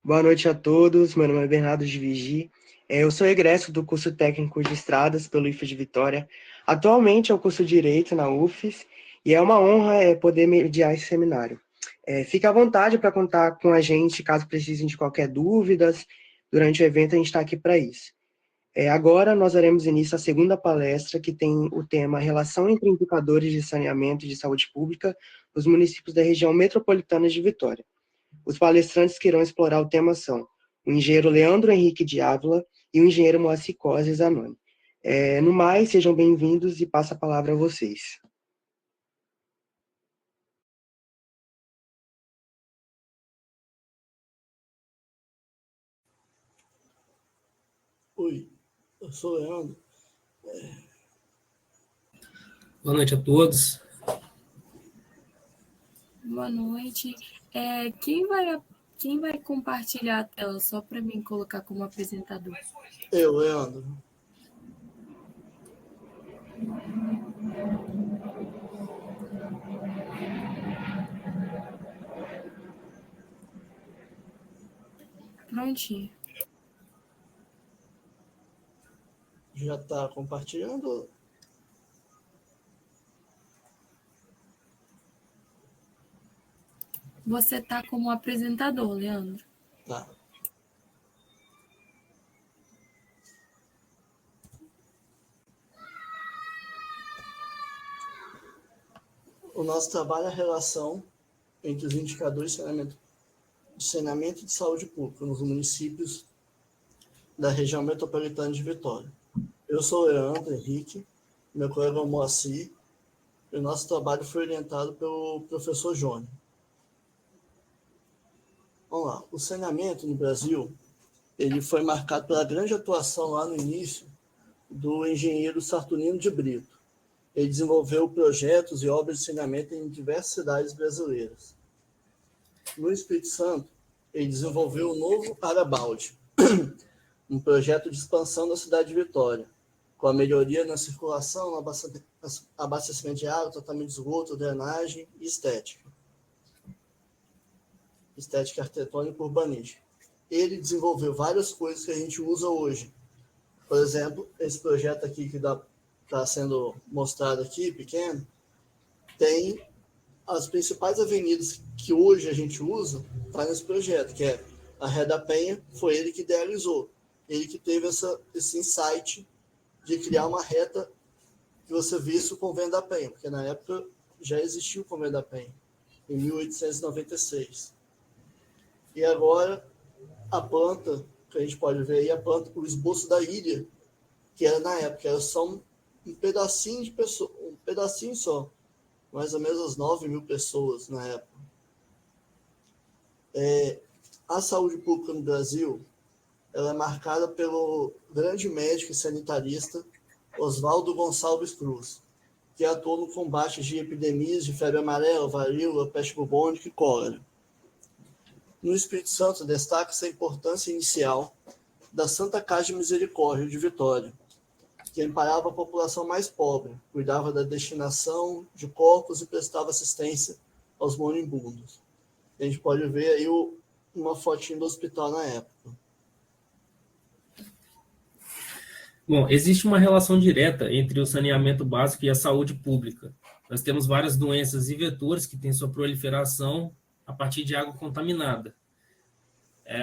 Boa noite a todos, meu nome é Bernardo de Vigi. Eu sou egresso do curso técnico de estradas pelo IFES de Vitória. Atualmente eu curso Direito na UFES e é uma honra poder mediar esse seminário. Fique à vontade para contar com a gente caso precisem de qualquer dúvida. Durante o evento a gente está aqui para isso. Agora nós daremos início à segunda palestra, que tem o tema Relação entre indicadores de saneamento e de saúde pública nos municípios da região metropolitana de Vitória. Os palestrantes que irão explorar o tema são o engenheiro Leandro Henrique de Ávila e o engenheiro Moacir Cose Zanoni. No mais, sejam bem-vindos e passo a palavra a vocês. Oi, eu sou o Leandro. Boa noite a todos. Boa noite. Quem vai compartilhar a tela só para mim colocar como apresentador? Eu, Leandro. Prontinho. Já está compartilhando? Você está como apresentador, Leandro. Tá. O nosso trabalho é a relação entre os indicadores de saneamento e de saúde pública nos municípios da região metropolitana de Vitória. Eu sou o Leandro Henrique, meu colega é o Moacir, e o nosso trabalho foi orientado pelo professor Jônio. Vamos lá. O saneamento no Brasil ele foi marcado pela grande atuação lá no início do engenheiro Saturnino de Brito. Ele desenvolveu projetos e obras de saneamento em diversas cidades brasileiras. No Espírito Santo, ele desenvolveu o novo Arabalde, um projeto de expansão da cidade de Vitória, com a melhoria na circulação, no abastecimento de água, tratamento de esgoto, drenagem e estética arquitetônica e urbanística. Ele desenvolveu várias coisas que a gente usa hoje. Por exemplo, esse projeto aqui que está sendo mostrado aqui, pequeno, tem as principais avenidas que hoje a gente usa, está nesse projeto, que é a Ré da Penha, foi ele que idealizou. Ele que teve esse insight de criar uma reta que você visse o Convento da Penha, porque na época já existia o Convento da Penha, em 1896. E agora, a planta, que a gente pode ver aí, o esboço da ilha, que era na época, era só um pedacinho de pessoa, um pedacinho só, mais ou menos 9.000 pessoas na época. A saúde pública no Brasil, ela é marcada pelo grande médico e sanitarista Oswaldo Gonçalves Cruz, que atuou no combate de epidemias de febre amarela, varíola, peste bubônica e cólera. No Espírito Santo, destaca-se a importância inicial da Santa Casa de Misericórdia de Vitória, que amparava a população mais pobre, cuidava da destinação de corpos e prestava assistência aos moribundos. A gente pode ver aí uma fotinha do hospital na época. Bom, existe uma relação direta entre o saneamento básico e a saúde pública. Nós temos várias doenças e vetores que têm sua proliferação a partir de água contaminada.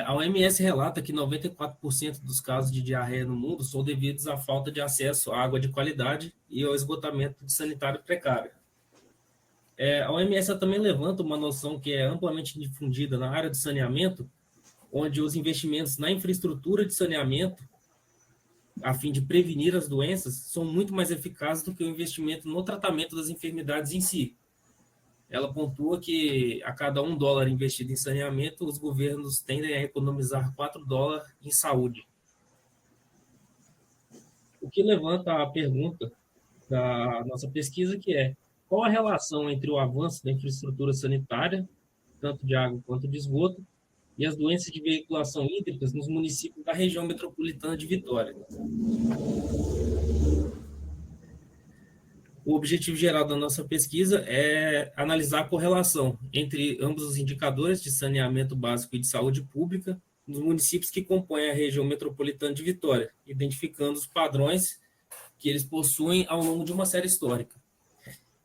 A OMS relata que 94% dos casos de diarreia no mundo são devidos à falta de acesso à água de qualidade e ao esgotamento sanitário precário. A OMS também levanta uma noção que é amplamente difundida na área de saneamento, onde os investimentos na infraestrutura de saneamento, a fim de prevenir as doenças, são muito mais eficazes do que o investimento no tratamento das enfermidades em si. Ela pontua que a cada $1 investido em saneamento, os governos tendem a economizar $4 em saúde. O que levanta a pergunta da nossa pesquisa, que é: qual a relação entre o avanço da infraestrutura sanitária, tanto de água quanto de esgoto, e as doenças de veiculação hídricas nos municípios da região metropolitana de Vitória? O objetivo geral da nossa pesquisa é analisar a correlação entre ambos os indicadores de saneamento básico e de saúde pública dos municípios que compõem a região metropolitana de Vitória, identificando os padrões que eles possuem ao longo de uma série histórica.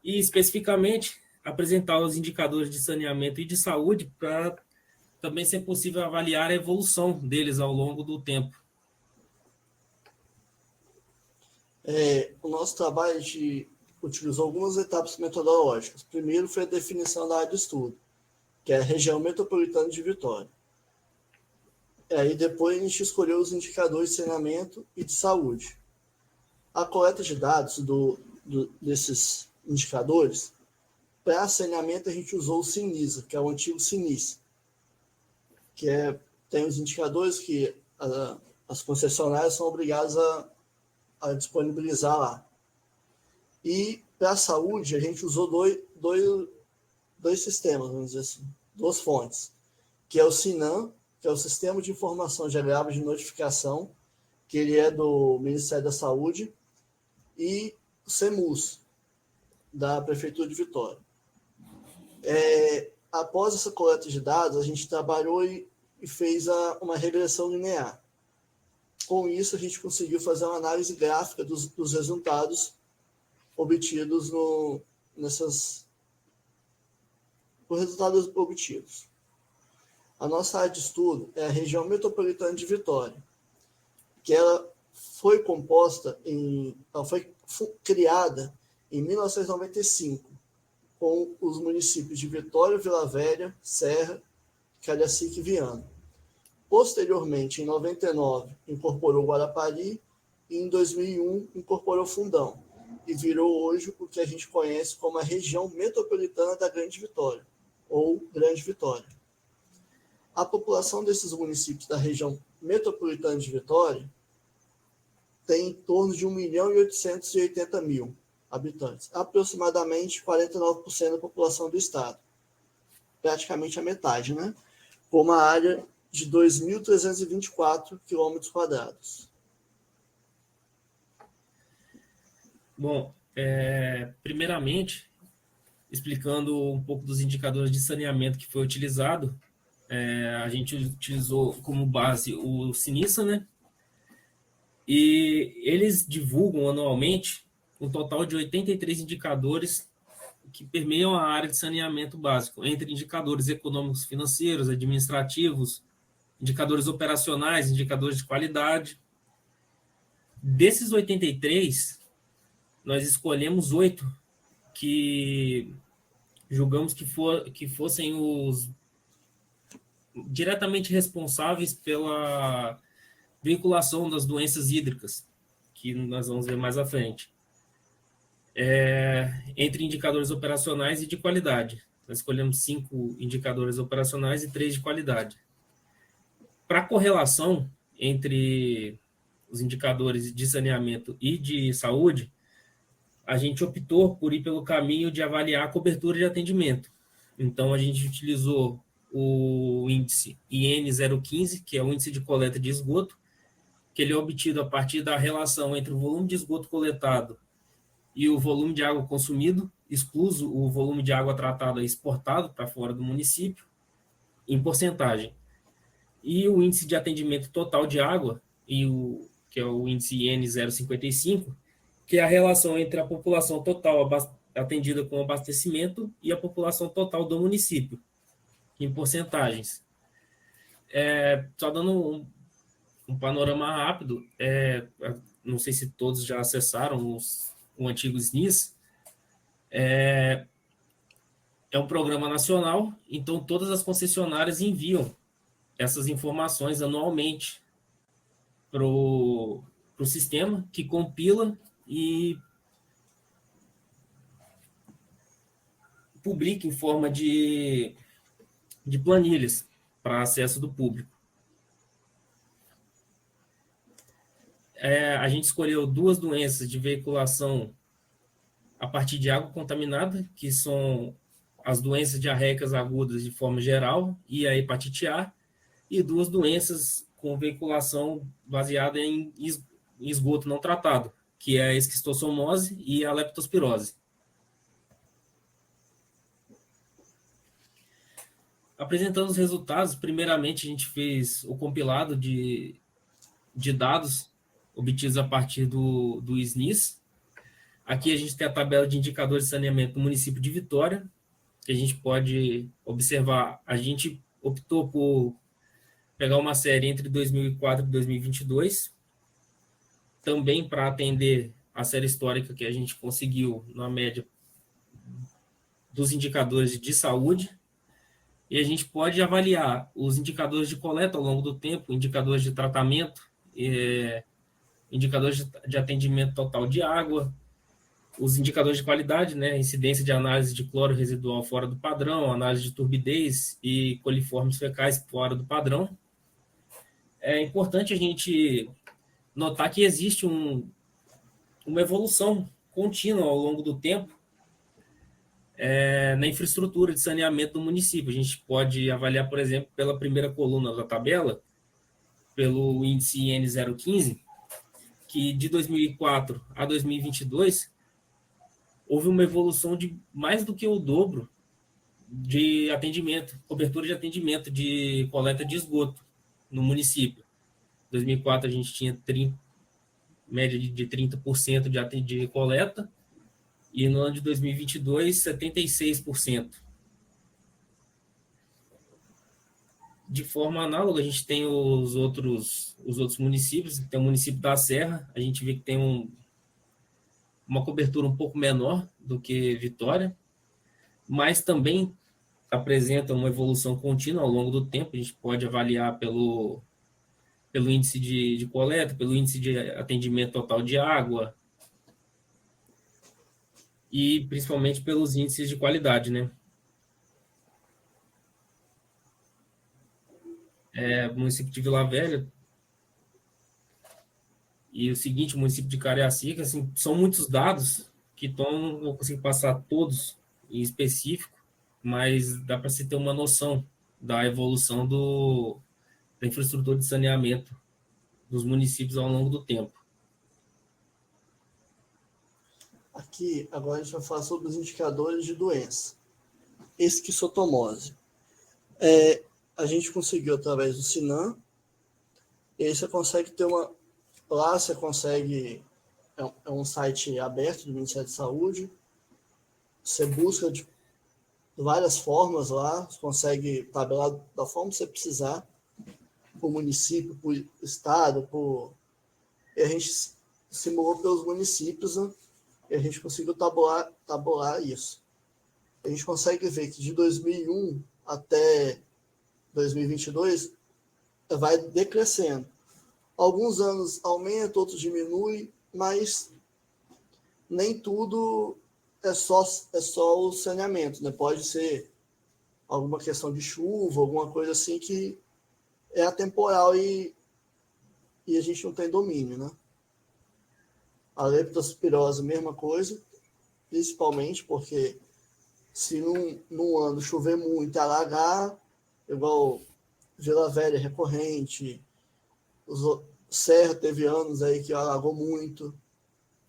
E, especificamente, apresentar os indicadores de saneamento e de saúde para também ser possível avaliar a evolução deles ao longo do tempo. O nosso trabalho utilizou algumas etapas metodológicas. Primeiro foi a definição da área de estudo, que é a região metropolitana de Vitória. Aí depois a gente escolheu os indicadores de saneamento e de saúde. A coleta de dados desses indicadores, para saneamento a gente usou o Sinisa, que é o antigo Sinis, que tem os indicadores que as concessionárias são obrigadas a disponibilizar lá. E para a saúde a gente usou dois sistemas, vamos dizer assim, duas fontes, que é o SINAM, que é o Sistema de Informação Geográfica de Notificação, que ele é do Ministério da Saúde, e o CEMUS, da Prefeitura de Vitória. Após essa coleta de dados, a gente trabalhou e fez uma regressão linear. Com isso, a gente conseguiu fazer uma análise gráfica dos resultados obtidos por resultados obtidos. A nossa área de estudo é a região metropolitana de Vitória, que ela foi criada em 1995, com os municípios de Vitória, Vila Velha, Serra, Cariacica e Viana. Posteriormente, em 99, incorporou Guarapari e em 2001 incorporou Fundão e virou hoje o que a gente conhece como a região metropolitana da Grande Vitória, ou Grande Vitória. A população desses municípios da região metropolitana de Vitória tem em torno de 1.880.000 habitantes, aproximadamente 49% da população do estado, praticamente a metade, né? Com uma área de 2.324 km². Bom, primeiramente, explicando um pouco dos indicadores de saneamento que foi utilizado, a gente utilizou como base o Sinisa, né? E eles divulgam anualmente um total de 83 indicadores que permeiam a área de saneamento básico, entre indicadores econômicos, financeiros, administrativos, indicadores operacionais, indicadores de qualidade. Desses 83, nós escolhemos 8 que julgamos que fossem os diretamente responsáveis pela veiculação das doenças hídricas, que nós vamos ver mais à frente. Entre indicadores operacionais e de qualidade. Nós escolhemos 5 indicadores operacionais e 3 de qualidade. Para a correlação entre os indicadores de saneamento e de saúde, a gente optou por ir pelo caminho de avaliar a cobertura de atendimento. Então, a gente utilizou o índice IN 015, que é o índice de coleta de esgoto, que ele é obtido a partir da relação entre o volume de esgoto coletado e o volume de água consumido, excluso o volume de água tratada e exportado para fora do município, em porcentagem. E o índice de atendimento total de água, que é o índice IN 055, que é a relação entre a população total atendida com abastecimento e a população total do município, em porcentagens. Só dando um panorama rápido, não sei se todos já acessaram o antigo SNIS, é um programa nacional, então todas as concessionárias enviam essas informações anualmente para o sistema, que compila e publica em forma de planilhas para acesso do público. A gente escolheu 2 doenças de veiculação a partir de água contaminada, que são as doenças diarreicas agudas de forma geral e a hepatite A, e 2 doenças com veiculação baseada em esgoto não tratado, que é a esquistossomose e a leptospirose. Apresentando os resultados, primeiramente a gente fez o compilado de dados obtidos a partir do SNIS. Aqui a gente tem a tabela de indicadores de saneamento do município de Vitória, que a gente pode observar. A gente optou por pegar uma série entre 2004 e 2022, também para atender a série histórica que a gente conseguiu na média dos indicadores de saúde, e a gente pode avaliar os indicadores de coleta ao longo do tempo, indicadores de tratamento, indicadores de atendimento total de água, os indicadores de qualidade, né, incidência de análise de cloro residual fora do padrão, análise de turbidez e coliformes fecais fora do padrão. É importante a gente notar que existe uma evolução contínua ao longo do tempo na infraestrutura de saneamento do município. A gente pode avaliar, por exemplo, pela primeira coluna da tabela, pelo índice IN015, que de 2004 a 2022 houve uma evolução de mais do que o dobro de atendimento, cobertura de atendimento de coleta de esgoto no município. Em 2004 a gente tinha média de 30% de coleta, e no ano de 2022, 76%. De forma análoga, a gente tem os outros municípios. Tem o município da Serra, a gente vê que tem uma cobertura um pouco menor do que Vitória, mas também apresenta uma evolução contínua ao longo do tempo. A gente pode avaliar pelo índice de coleta, pelo índice de atendimento total de água, e principalmente pelos índices de qualidade, né? O município de Vila Velha e o seguinte, o município de Cariacica, assim, são muitos dados que não vou conseguir passar todos em específico, mas dá para se ter uma noção da evolução da infraestrutura de saneamento dos municípios ao longo do tempo. Aqui, agora a gente vai falar sobre os indicadores de doença. Esquistotomose. A gente conseguiu através do Sinan, e aí você consegue ter lá você consegue, é um site aberto do Ministério da Saúde, você busca de várias formas lá, você consegue tabelar da forma que você precisar, por município, por estado, e a gente simulou pelos municípios, né? E a gente conseguiu tabular isso. A gente consegue ver que de 2001 até 2022 vai decrescendo. Alguns anos aumenta, outros diminui, mas nem tudo é só o saneamento, né? Pode ser alguma questão de chuva, alguma coisa assim que é atemporal e a gente não tem domínio, né? A leptospirose, mesma coisa, principalmente porque se num ano chover muito e alagar, igual Vila Velha recorrente, Serra teve anos aí que alagou muito,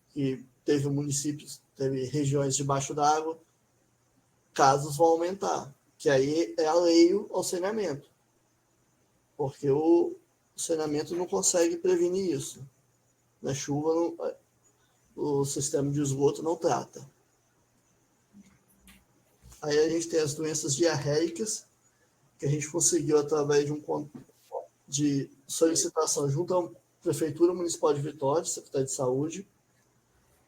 que teve municípios, teve regiões debaixo d'água, casos vão aumentar, que aí é alheio ao saneamento, porque o saneamento não consegue prevenir isso. Na chuva, o sistema de esgoto não trata. Aí a gente tem as doenças diarreicas, que a gente conseguiu através de solicitação junto à Prefeitura Municipal de Vitória, Secretaria de Saúde,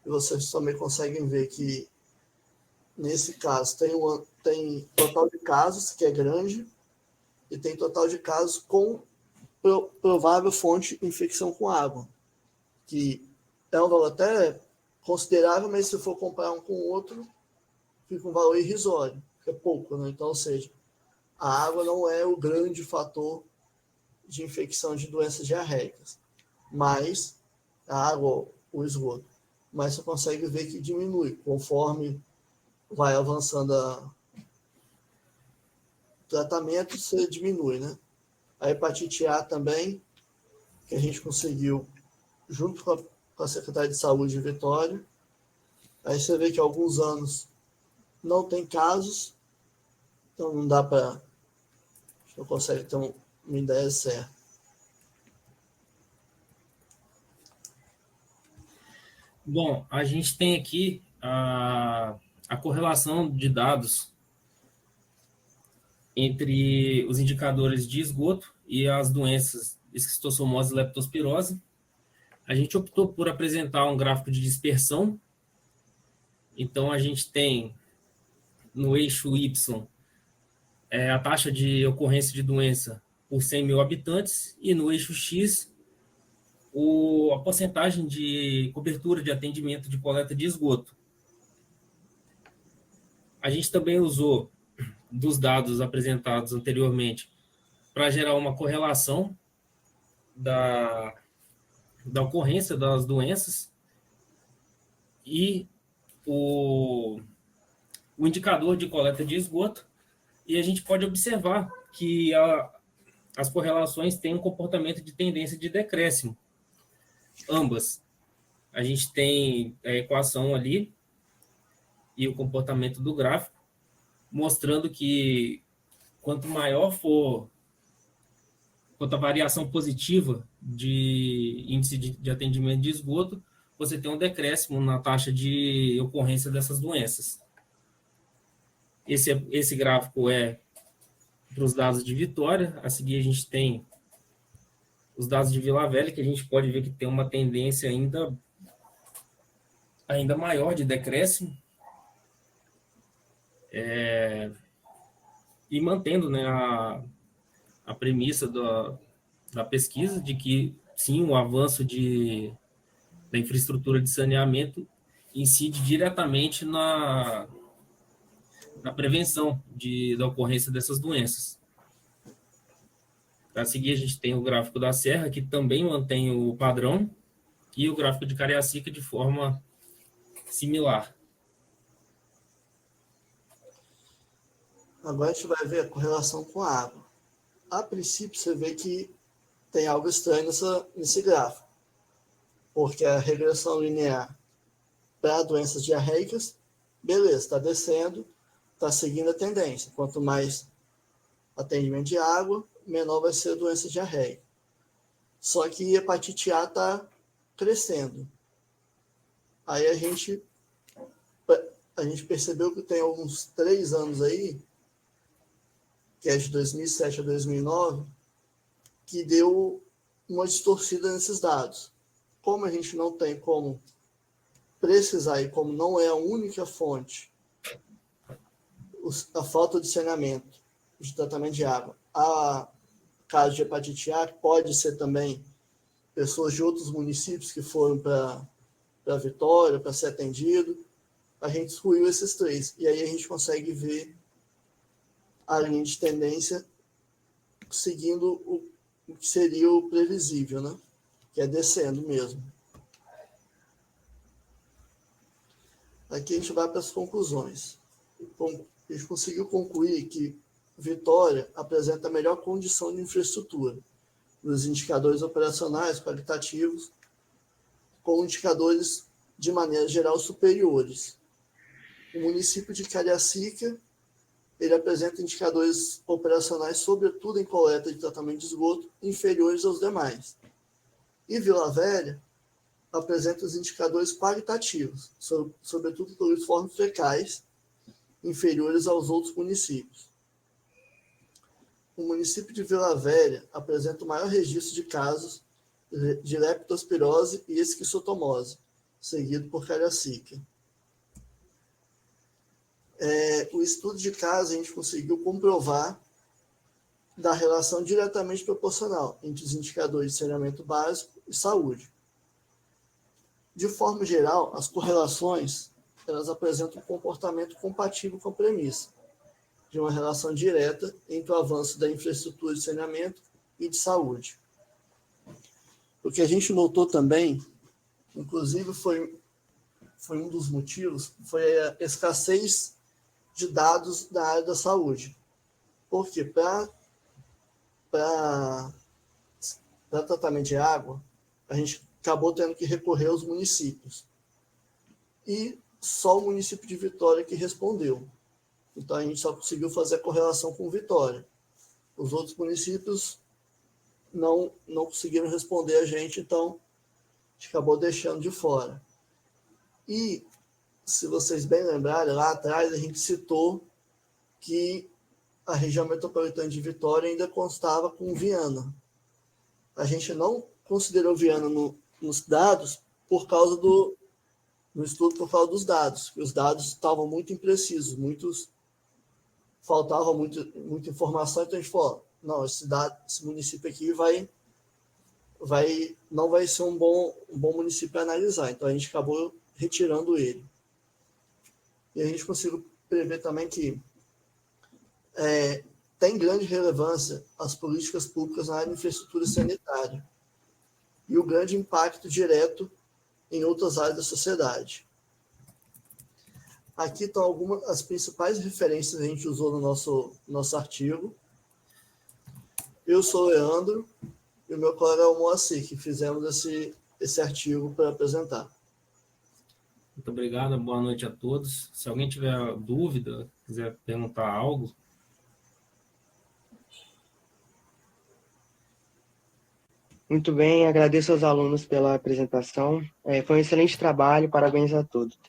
e vocês também conseguem ver que, nesse caso, tem total de casos, que é grande, e tem total de casos com provável fonte de infecção com água, que é um valor até considerável, mas se for comparar um com o outro, fica um valor irrisório, que é pouco, né? Então, ou seja, a água não é o grande fator de infecção de doenças diarreicas, mas a água, o esgoto. Mas você consegue ver que diminui conforme vai avançando o tratamento, você diminui, né? A hepatite A também, que a gente conseguiu junto com a Secretaria de Saúde de Vitória. Aí você vê que há alguns anos não tem casos, então não dá para não consegue ter uma ideia certa. Bom, a gente tem aqui a correlação de dados entre os indicadores de esgoto e as doenças esquistossomose e leptospirose. A gente optou por apresentar um gráfico de dispersão. Então, a gente tem no eixo Y a taxa de ocorrência de doença por 100 mil habitantes e no eixo X a porcentagem de cobertura de atendimento de coleta de esgoto. A gente também usou dos dados apresentados anteriormente para gerar uma correlação da ocorrência das doenças e o indicador de coleta de esgoto, e a gente pode observar que as correlações têm um comportamento de tendência de decréscimo. Ambas. A gente tem a equação ali e o comportamento do gráfico, mostrando que quanto a variação positiva de índice de atendimento de esgoto, você tem um decréscimo na taxa de ocorrência dessas doenças. Esse gráfico é para os dados de Vitória. A seguir, a gente tem os dados de Vila Velha, que a gente pode ver que tem uma tendência ainda maior de decréscimo. E mantendo, né, a premissa da pesquisa de que, sim, o avanço da infraestrutura de saneamento incide diretamente na prevenção da ocorrência dessas doenças. A seguir, a gente tem o gráfico da Serra, que também mantém o padrão, e o gráfico de Cariacica de forma similar. Agora a gente vai ver a correlação com a água. A princípio, você vê que tem algo estranho nesse gráfico, porque a regressão linear para doenças diarreicas, beleza, está descendo, está seguindo a tendência. Quanto mais atendimento de água, menor vai ser a doença diarreica. Só que a hepatite A está crescendo. Aí a gente percebeu que tem uns 3 anos aí, que é de 2007 a 2009, que deu uma distorcida nesses dados. Como a gente não tem como precisar e como não é a única fonte, a falta de saneamento, de tratamento de água, a caso de hepatite A, pode ser também pessoas de outros municípios que foram para Vitória, para ser atendido. A gente excluiu esses 3. E aí a gente consegue ver a linha de tendência seguindo o que seria o previsível, né? Que é descendo mesmo. Aqui a gente vai para as conclusões. A gente conseguiu concluir que Vitória apresenta a melhor condição de infraestrutura, nos indicadores operacionais qualitativos, com indicadores, de maneira geral, superiores. O município de Cariacica, ele apresenta indicadores operacionais, sobretudo em coleta de tratamento de esgoto, inferiores aos demais. E Vila Velha apresenta os indicadores qualitativos, sobretudo coliformes fecais, inferiores aos outros municípios. O município de Vila Velha apresenta o maior registro de casos de leptospirose e esquistotomose, seguido por Cariacica. O estudo de caso a gente conseguiu comprovar da relação diretamente proporcional entre os indicadores de saneamento básico e saúde. De forma geral, as correlações elas apresentam um comportamento compatível com a premissa de uma relação direta entre o avanço da infraestrutura de saneamento e de saúde. O que a gente notou também, inclusive foi um dos motivos, foi a escassez de dados da área da saúde. Porque para tratamento de água, a gente acabou tendo que recorrer aos municípios. E só o município de Vitória que respondeu. Então, a gente só conseguiu fazer a correlação com Vitória. Os outros municípios não conseguiram responder a gente, então a gente acabou deixando de fora. E, se vocês bem lembrarem, lá atrás a gente citou que a região metropolitana de Vitória ainda constava com Viana. A gente não considerou Viana nos dados por causa no estudo por causa dos dados, que os dados estavam muito imprecisos, faltava muita informação, então a gente falou, não, esse município aqui não vai ser um bom município a analisar, então a gente acabou retirando ele. E a gente conseguiu prever também que tem grande relevância as políticas públicas na área de infraestrutura sanitária e o grande impacto direto em outras áreas da sociedade. Aqui estão algumas as principais referências que a gente usou no nosso artigo. Eu sou o Leandro e o meu colega é o Moacir, que fizemos esse artigo para apresentar. Muito obrigado, boa noite a todos. Se alguém tiver dúvida, quiser perguntar algo. Muito bem, agradeço aos alunos pela apresentação. Foi um excelente trabalho, parabéns a todos.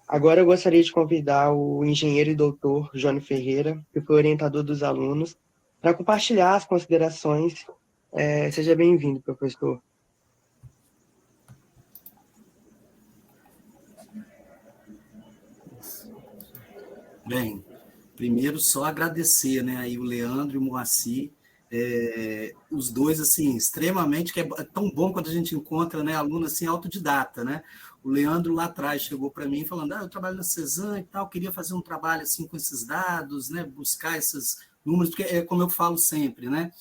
Agora eu gostaria de convidar o engenheiro e doutor Johnny Ferreira, que foi orientador dos alunos, para compartilhar as considerações. Seja bem-vindo, professor. Bem, primeiro só agradecer, né, aí o Leandro e o Moacir, os dois, assim, extremamente, que é tão bom quando a gente encontra, né, aluno, assim, autodidata, né? O Leandro lá atrás chegou para mim falando, eu trabalho na Cezanne e tal, queria fazer um trabalho, assim, com esses dados, né, buscar esses números, porque é como eu falo sempre, né,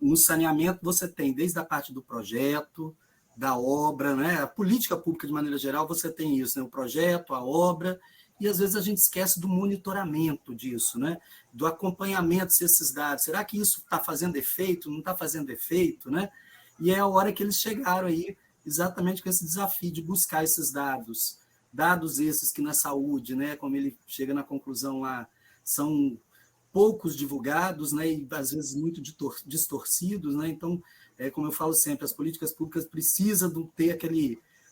no saneamento você tem desde a parte do projeto, da obra, né, a política pública de maneira geral, você tem isso, né, o projeto, a obra, e às vezes a gente esquece do monitoramento disso, né? Do acompanhamento desses dados. Será que isso está fazendo efeito? Não está fazendo efeito? Né? E é a hora que eles chegaram aí exatamente com esse desafio de buscar esses dados. Dados esses que na saúde, né, como ele chega na conclusão lá, são poucos divulgados, né, e às vezes muito distorcidos. Né? Então, como eu falo sempre, as políticas públicas precisam ter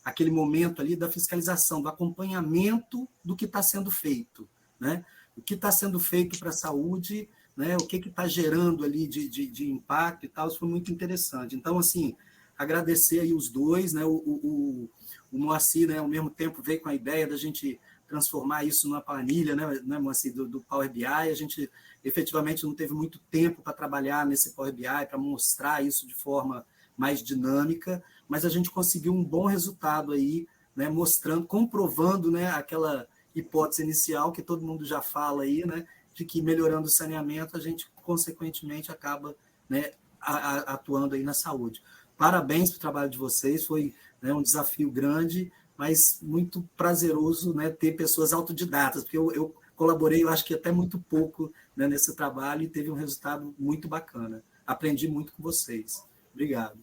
aquele momento ali da fiscalização, do acompanhamento do que está sendo feito, né? O que está sendo feito para a saúde, né? O que está gerando ali de impacto e tal, isso foi muito interessante. Então, assim, agradecer aí os dois, né? O Moacir, né, ao mesmo tempo, veio com a ideia da gente transformar isso numa planilha, né, Moacir, do Power BI. A gente, efetivamente, não teve muito tempo para trabalhar nesse Power BI, para mostrar isso de forma mais dinâmica, mas a gente conseguiu um bom resultado aí, né, mostrando, comprovando, né, aquela hipótese inicial que todo mundo já fala aí, né, de que melhorando o saneamento a gente, consequentemente, acaba, né, atuando aí na saúde. Parabéns pelo trabalho de vocês, foi, né, um desafio grande, mas muito prazeroso, né, ter pessoas autodidatas, porque eu colaborei, eu acho que até muito pouco, né, nesse trabalho e teve um resultado muito bacana. Aprendi muito com vocês. Obrigado.